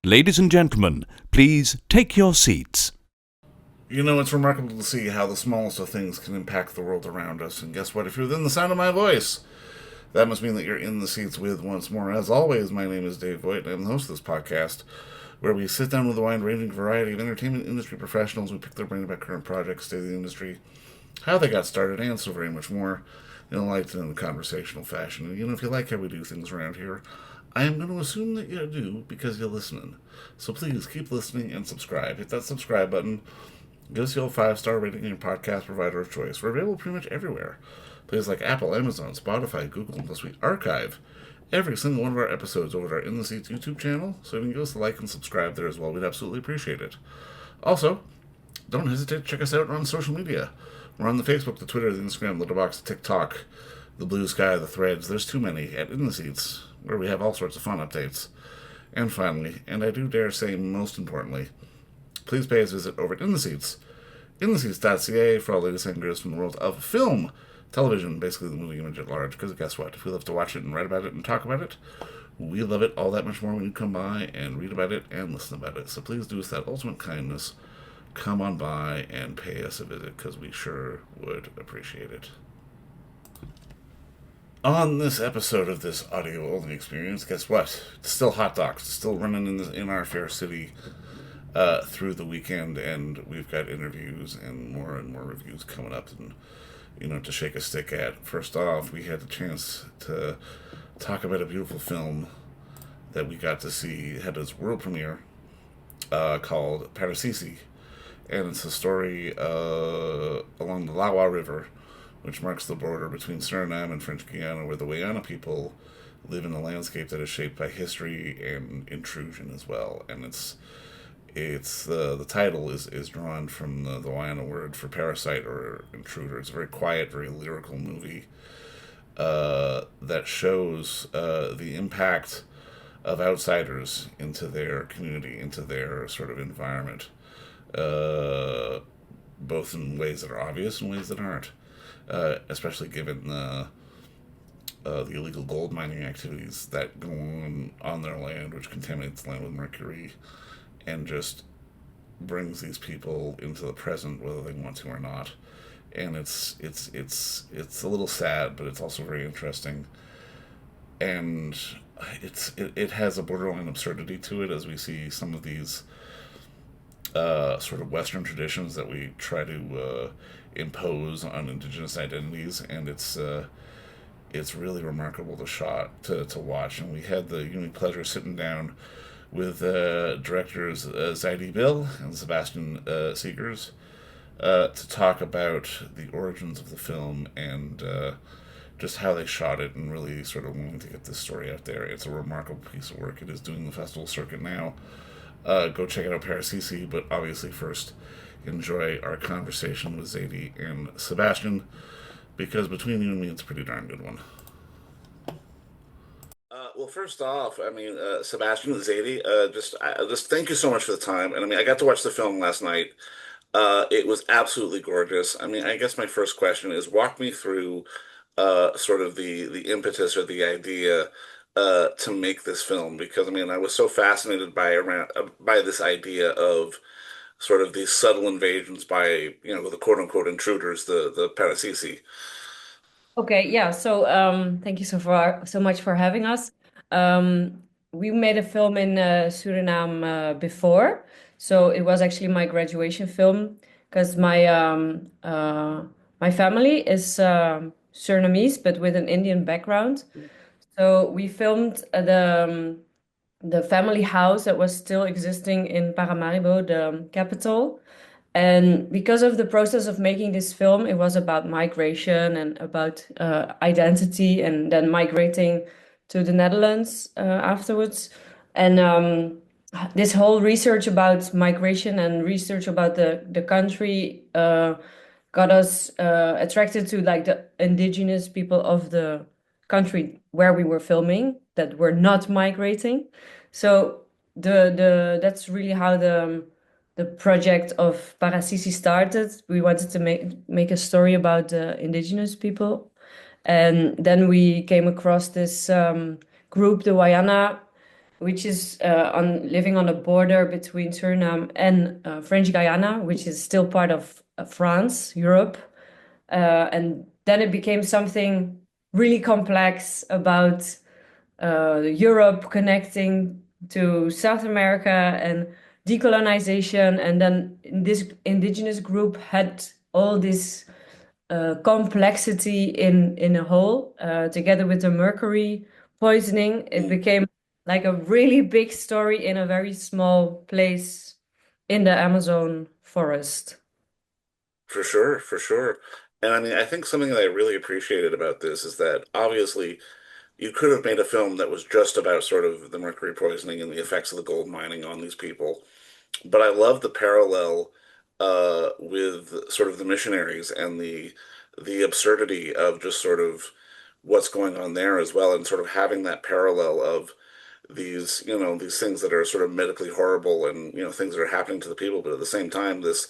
Ladies and gentlemen, please take your seats. You know, it's remarkable to see how the smallest of things can impact the world around us. And guess what? If you're within the sound of my voice, that must mean that you're in the seats with once more. As always, my name is Dave Voigt, and I'm the host of this podcast, where we sit down with a wide-ranging variety of entertainment industry professionals. We pick their brain about current projects, state of the industry, how they got started, and so very much more in a light and conversational fashion. And, if you like how we do things around here, I am going to assume that you do because you're listening. So please keep listening and subscribe. Hit that subscribe button. Give us the old 5-star rating in your podcast provider of choice. We're available pretty much everywhere. Places like Apple, Amazon, Spotify, Google, plus we archive every single one of our episodes over at our In the Seats YouTube channel, so you can give us a like and subscribe there as well. We'd absolutely appreciate it. Also, don't hesitate to check us out on social media. We're on the Facebook, the Twitter, the Instagram, the Letterboxd, the TikTok, the Blue Sky, the Threads. There's too many at In the Seats, where we have all sorts of fun updates. And finally, and I do dare say most importantly, please pay us a visit over at In the Seats, intheseats.ca, for all the latest and greatest from the world of film, television, basically the movie image at large. Because guess what? If we love to watch it and write about it and talk about it, we love it all that much more when you come by and read about it and listen about it. So please do us that ultimate kindness. Come on by and pay us a visit, because we sure would appreciate it. On this episode of this audio-only experience, guess what? It's still hot docs. It's still running in our fair city through the weekend, and we've got interviews and more reviews coming up, and to shake a stick at. First off, we had the chance to talk about a beautiful film that we got to see. It had its world premiere called Parasisi, and it's a story along the Lawa River, which marks the border between Suriname and French Guiana, where the Wayana people live in a landscape that is shaped by history and intrusion as well. And it's the title is drawn from the Wayana word for parasite or intruder. It's a very quiet, very lyrical movie that shows the impact of outsiders into their community, into their sort of environment, both in ways that are obvious and ways that aren't. Especially given the illegal gold mining activities that go on their land, which contaminates the land with mercury, and just brings these people into the present, whether they want to or not. And it's a little sad, but it's also very interesting, and it has a borderline absurdity to it, as we see some of these sort of Western traditions that we try to impose on indigenous identities, and it's really remarkable to watch. And we had the unique pleasure sitting down with directors Zaide Bil and Sebastian Segers to talk about the origins of the film and just how they shot it, and really sort of wanting to get this story out there. It's a remarkable piece of work. It is doing the festival circuit now. Go check out Parasisi, but obviously first enjoy our conversation with Zaide and Sebastian, because between you and me, it's a pretty darn good one. Well, first off, I mean, Sebastian, Zaide, just thank you so much for the time. And I mean, I got to watch the film last night. It was absolutely gorgeous. I mean, I guess my first question is, walk me through sort of the impetus or the idea to make this film, because I mean, I was so fascinated by this idea of sort of these subtle invasions by the quote unquote intruders, the Parasisi. Okay, yeah. So thank you so much for having us. We made a film in Suriname before, so it was actually my graduation film, because my family is Surinamese but with an Indian background. So we filmed the family house that was still existing in Paramaribo, the capital. And because of the process of making this film, it was about migration and about identity, and then migrating to the Netherlands afterwards. And this whole research about migration and research about the country got us attracted to like the indigenous people of the country where we were filming that were not migrating. So the that's really how the project of Parasisi started. We wanted to make a story about the indigenous people. And then we came across this group, the Wayana, which is on living on the border between Suriname and French Guyana, which is still part of France, Europe. And then it became something really complex about Europe connecting to South America and decolonization. And then this indigenous group had all this complexity in a whole, together with the mercury poisoning. It Mm, became like a really big story in a very small place in the Amazon forest. for sure, for sure. And I mean, I think something that I really appreciated about this is that obviously you could have made a film that was just about sort of the mercury poisoning and the effects of the gold mining on these people. But I love the parallel with sort of the missionaries and the absurdity of just sort of what's going on there as well, and sort of having that parallel of these, these things that are sort of medically horrible and, things that are happening to the people, but at the same time, this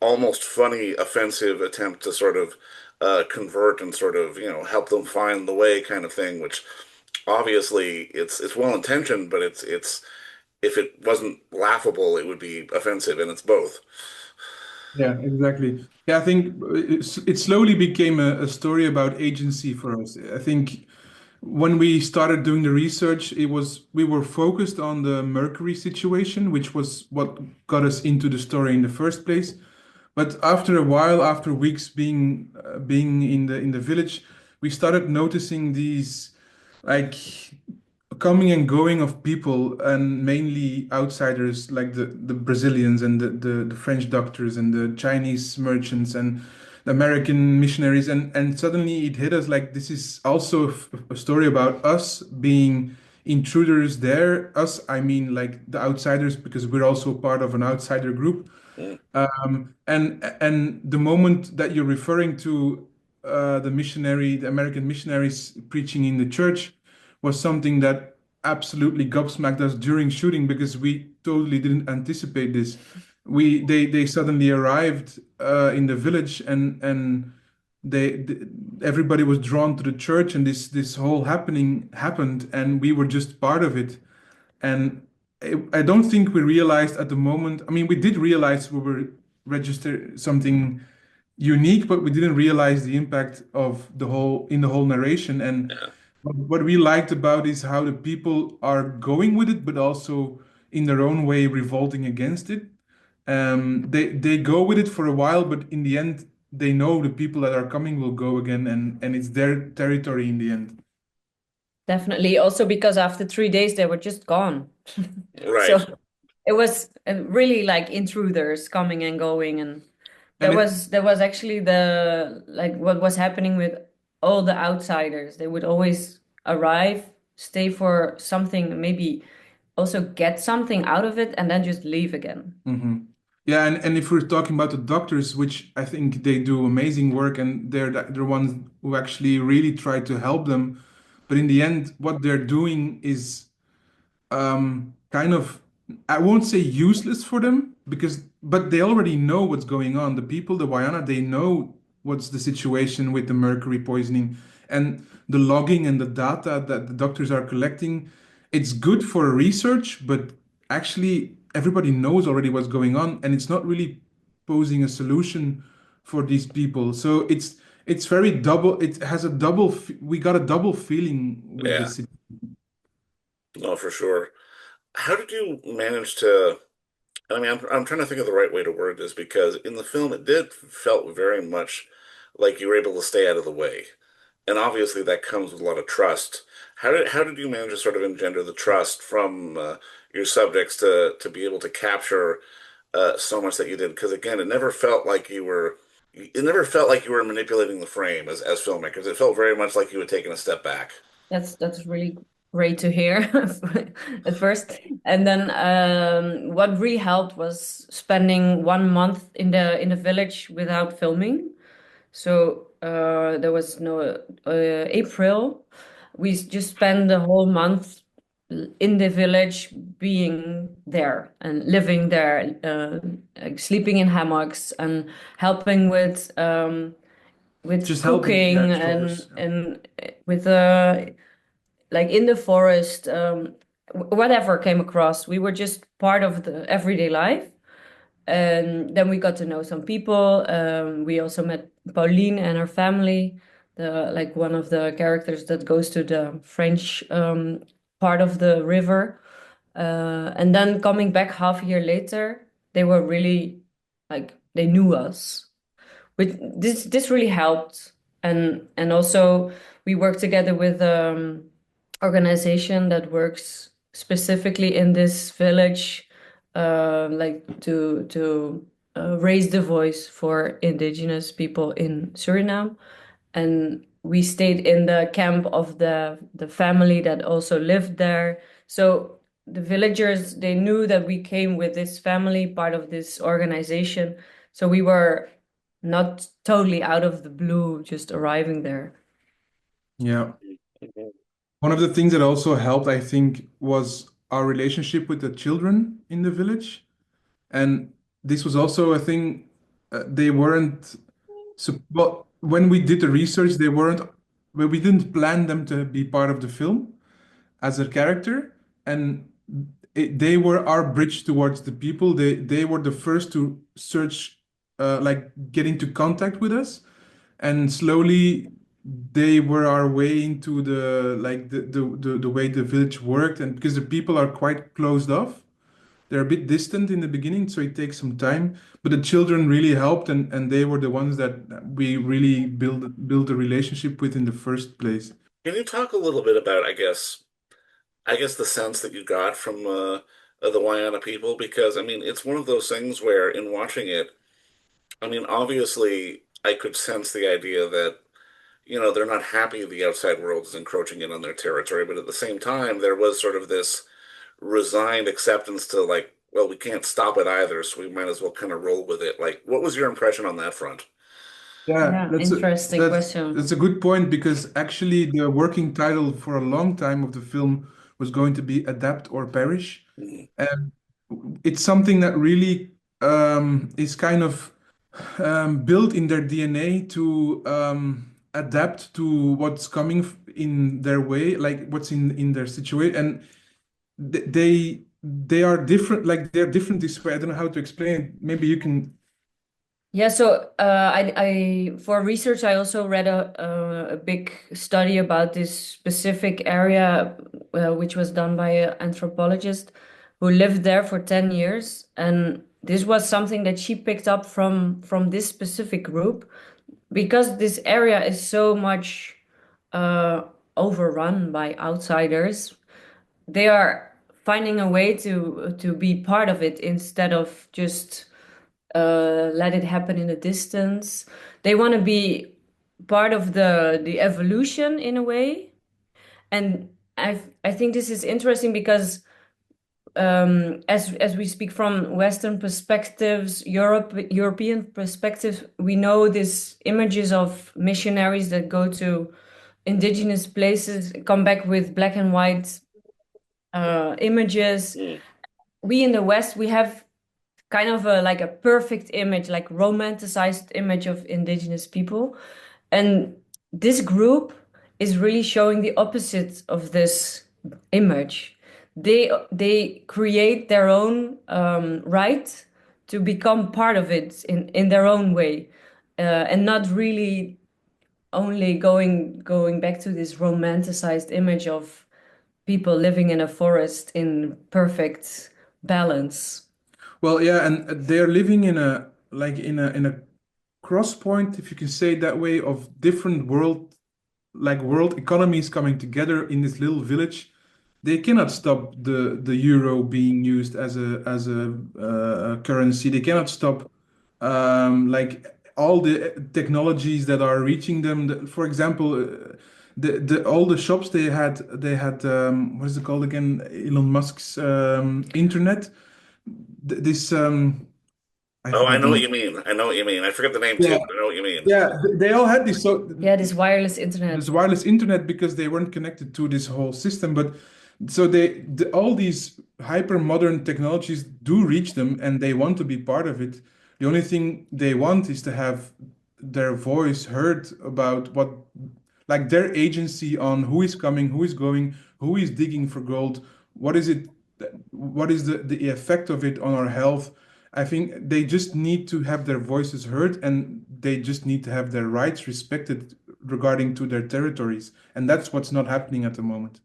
almost funny, offensive attempt to sort of convert and sort of, help them find the way kind of thing, which obviously it's well intentioned, but it's if it wasn't laughable, it would be offensive, and it's both. Yeah, exactly. Yeah, I think it slowly became a story about agency for us. I think when we started doing the research, it was we were focused on the Mercury situation, which was what got us into the story in the first place. But after a while, after weeks being in the village, we started noticing these like coming and going of people, and mainly outsiders like the Brazilians and the French doctors and the Chinese merchants and the American missionaries, and suddenly it hit us like this is also a story about us being intruders there. Us, I mean like the outsiders, because we're also part of an outsider group. Mm, And the moment that you're referring to, the American missionaries preaching in the church, was something that absolutely gobsmacked us during shooting because we totally didn't anticipate this. They suddenly arrived in the village, and they everybody was drawn to the church, and this whole happening happened, and we were just part of it. And I don't think we realized at the moment. I mean, we did realize we were registered something unique, but we didn't realize the impact of the whole narration. And yeah. what we liked about is how the people are going with it, but also in their own way revolting against it. They go with it for a while, but in the end, they know the people that are coming will go again, and it's their territory in the end. Definitely. Also because after 3 days they were just gone. So Right. it was really like intruders coming and going, and And it there was actually the like what was happening with all the outsiders. They would always arrive, stay for something, maybe also get something out of it, and then just leave again. Mhm. Yeah, and if we're talking about the doctors, which I think they do amazing work, and they're ones who actually really try to help them, but in the end, what they're doing is kind of, I won't say useless for them, because but they already know what's going on. The people, the Wayana, they know what's the situation with the mercury poisoning, and the logging and the data that the doctors are collecting. It's good for research, but actually everybody knows already what's going on, and it's not really posing a solution for these people. So it's very double. It has a double. We got a double feeling with Yeah. this. No, for sure. How did you manage to? I mean, I'm trying to think of the right way to word this because in the film it did felt very much like you were able to stay out of the way, and obviously that comes with a lot of trust. How did you manage to sort of engender the trust from your subjects to be able to capture so much that you did? Because again, it never felt like you were manipulating the frame as filmmakers. It felt very much like you had taken a step back. That's really great to hear at first. And then what really helped was spending 1 month in the village without filming. So there was no April. We just spent the whole month in the village, being there and living there, like sleeping in hammocks and helping with Just helping, yeah, cooking chores. and with like in the forest, whatever came across. We were just part of the everyday life. And then we got to know some people. We also met Pauline and her family, the like one of the characters that goes to the French part of the river. And then coming back half a year later, they were really like they knew us. Which this really helped. And also we worked together with organization that works specifically in this village, like to raise the voice for indigenous people in Suriname. And we stayed in the camp of the family that also lived there. So the villagers, they knew that we came with this family, part of this organization. So we were not totally out of the blue, just arriving there. Yeah. One of the things that also helped, I think, was our relationship with the children in the village. And this was also a thing, they weren't, so, well, when we did the research, they weren't, well, we didn't plan them to be part of the film as a character. And they were our bridge towards the people. They were the first to search, like get into contact with us. And slowly they were our way into the like the way the village worked. And because the people are quite closed off, they're a bit distant in the beginning, so it takes some time. But the children really helped, and they were the ones that we really build a relationship with in the first place. Can you talk a little bit about, I guess the sense that you got from the Wayana people? Because I mean, it's one of those things where in watching it, I mean, obviously, I could sense the idea that, they're not happy the outside world is encroaching in on their territory, but at the same time, there was sort of this resigned acceptance to like, well, we can't stop it either, so we might as well kind of roll with it. Like, what was your impression on that front? Yeah, Yeah, interesting question. that's a good point because actually the working title for a long time of the film was going to be Adapt or Perish. Mm. And it's something that really is kind of built in their DNA to adapt to what's coming in their way, like what's in their situation. And they are different, like they're different this way. I don't know how to explain it. Maybe you can. Yeah, so I for research I also read a big study about this specific area, which was done by an anthropologist who lived there for 10 years, and this was something that she picked up from this specific group because this area is so much uh, overrun by outsiders. They are finding a way to be part of it instead of just let it happen in the distance. They want to be part of the evolution in a way. And I think this is interesting because as we speak from Western perspectives, European perspectives, we know these images of missionaries that go to indigenous places, come back with black and white images. Mm. We in the West, we have kind of like a perfect image, like romanticized image of indigenous people. And this group is really showing the opposite of this image. They create their own right to become part of it in their own way, and not really only going back to this romanticized image of people living in a forest in perfect balance. Well, yeah, and they're living in a like in a cross point, if you can say it that way, of different world economies coming together in this little village. They cannot stop the euro being used as a currency. They cannot stop like all the technologies that are reaching them. For example, the all the shops they had what is it called again? Elon Musk's internet. This I Oh, I forgot the know what name. you mean. I know what you mean. I forget the name Yeah, too, but I know what you mean. yeah. They all had this so Yeah, this wireless this internet. wireless internet because they weren't connected to this whole system. But so all these hyper modern technologies do reach them, and they want to be part of it. The only thing they want is to have their voice heard about like their agency on who is coming, who is going, who is digging for gold, what is it, what is the effect of it on our health. I think they just need to have their voices heard, and they just need to have their rights respected regarding to their territories. And that's what's not happening at the moment.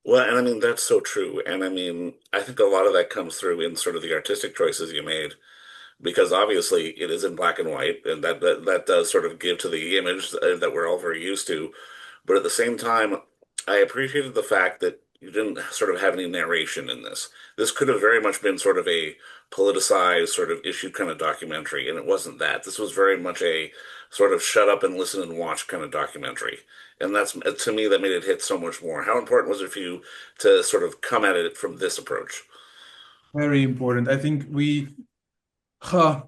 Well, and I mean, that's so true. And I mean, I think a lot of that comes through in sort of the artistic choices you made, because obviously it is in black and white, and that does sort of give to the image that we're all very used to. But at the same time, I appreciated the fact that you didn't sort of have any narration in this. This could have very much been sort of a politicized sort of issue kind of documentary, and it wasn't that. This was very much a sort of shut up and listen and watch kind of documentary. And that's, to me, that made it hit so much more. How important was it for you to sort of come at it from this approach? Very important. I think huh,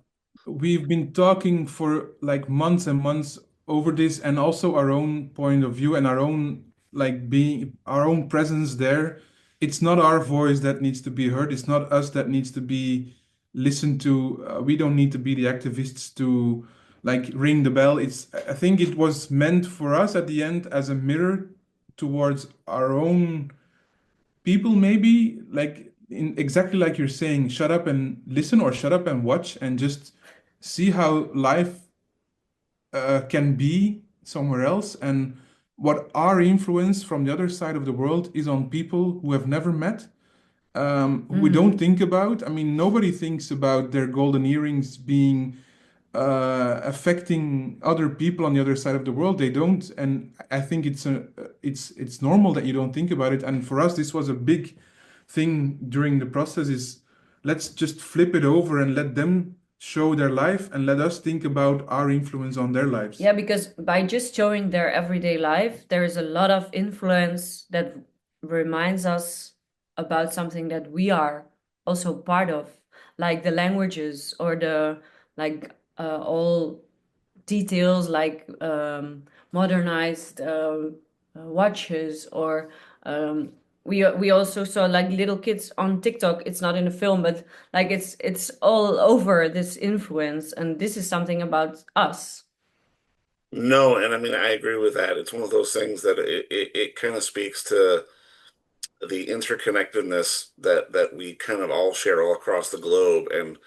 we've been talking for like months and months over this, and also our own point of view and our own like being our own presence there. It's not our voice that needs to be heard. It's not us that needs to be listened to. We don't need to be the activists to like ring the bell. I think it was meant for us at the end as a mirror towards our own people, maybe like in exactly like you're saying, shut up and listen, or shut up and watch, and just see how life can be somewhere else, and what our influence from the other side of the world is on people who have never met, who we don't think about. I mean, nobody thinks about their golden earrings being affecting other people on the other side of the world. They don't, and I think it's normal that you don't think about it. And for us, this was a big thing during the process: is let's just flip it over and let them show their life, and let us think about our influence on their lives. Yeah, because by just showing their everyday life, there is a lot of influence that reminds us about something that we are also part of, like the languages or the like all details like modernized watches or we also saw like little kids on TikTok. It's not in the film, but like it's all over this influence, and this is something about us. No, and I mean, I agree with that. It's one of those things that it kind of speaks to the interconnectedness that we kind of all share all across the globe. And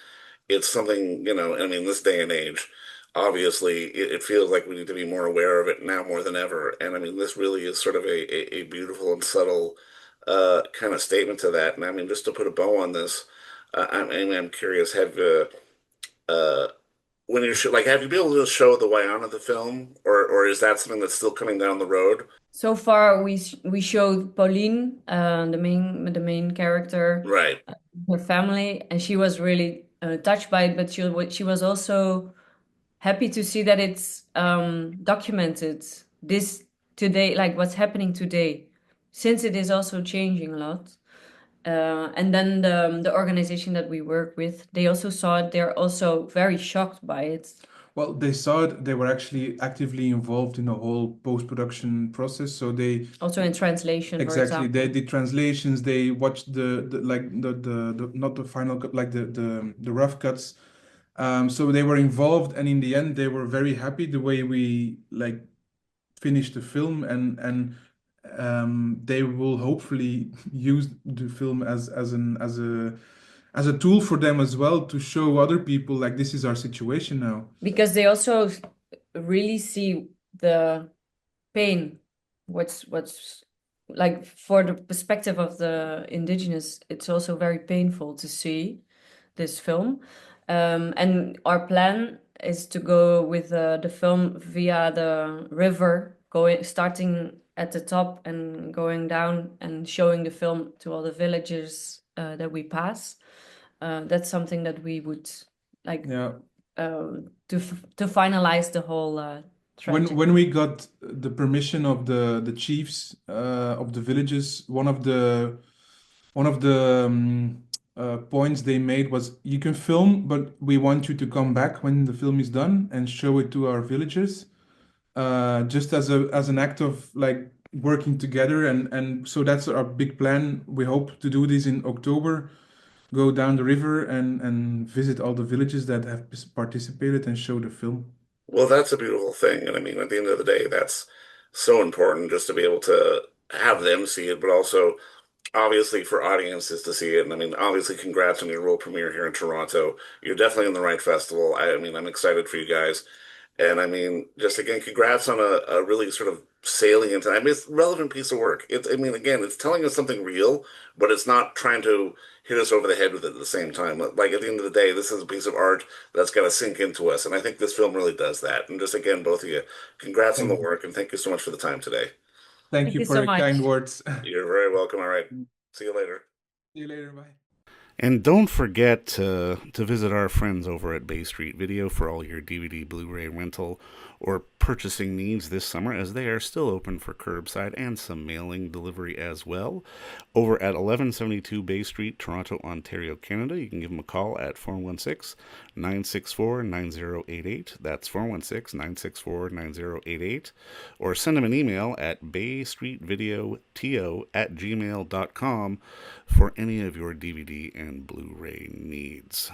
it's something, I mean, this day and age, obviously, it feels like we need to be more aware of it now more than ever. And I mean, this really is sort of a beautiful and subtle kind of statement to that. And I mean, just to put a bow on this, I'm curious, uh, when you like, have you been able to show the Wayana the film, or is that something that's still coming down the road? So far, we showed Pauline, the main character, Right. her family, and she was really touched by it. But she was also happy to see that it's documented this today, like what's happening today, since it is also changing a lot. And then the organization that we work with, they also saw it. They're also very shocked by it. Well, they saw it. They were actually actively involved in the whole post-production process. So they Also in translation, for exactly they example. did translations. They watched the like the not the final cut, like the rough cuts. So they were involved, and in the end, they were very happy the way we like finished the film, and they will hopefully use the film as a tool for them as well, to show other people like this is our situation now. Because they also really see the pain. What's like for the perspective of the indigenous, it's also very painful to see this film. And our plan is to go with the film via the river, going starting at the top and going down and showing the film to all the villages that we pass. That's something that we would like Yeah. to finalize the whole tragedy. When we got the permission of the chiefs of the villages, one of the points they made was, you can film, but we want you to come back when the film is done and show it to our villagers, just as an act of like working together. And so that's our big plan. We hope to do this in October, go down the river and visit all the villages that have participated and show the film. Well, that's a beautiful thing. And I mean, at the end of the day, that's so important just to be able to have them see it, but also obviously for audiences to see it. And I mean, obviously, congrats on your world premiere here in Toronto. You're definitely in the right festival. I mean, I'm excited for you guys. And I mean, just again, congrats on a really sort of salient, I mean, it's a relevant piece of work. It's, I mean, again, it's telling us something real, but it's not trying to hit us over the head with it at the same time. Like at the end of the day, this is a piece of art that's got to sink into us. And I think this film really does that. And just again, both of you, congrats on the Thank you. work and thank you so much for the time today. Thank Thank you you for so your kind much. words. You're very welcome. All right. See you later. See you later. Bye. And don't forget to visit our friends over at Bay Street Video for all your DVD, Blu-ray rental, or purchasing needs this summer, as they are still open for curbside and some mailing delivery as well. Over at 1172 Bay Street, Toronto, Ontario, Canada, you can give them a call at 416-964-9088. That's 416-964-9088. Or send them an email at baystreetvideoto@gmail.com for any of your DVD and Blu-ray needs.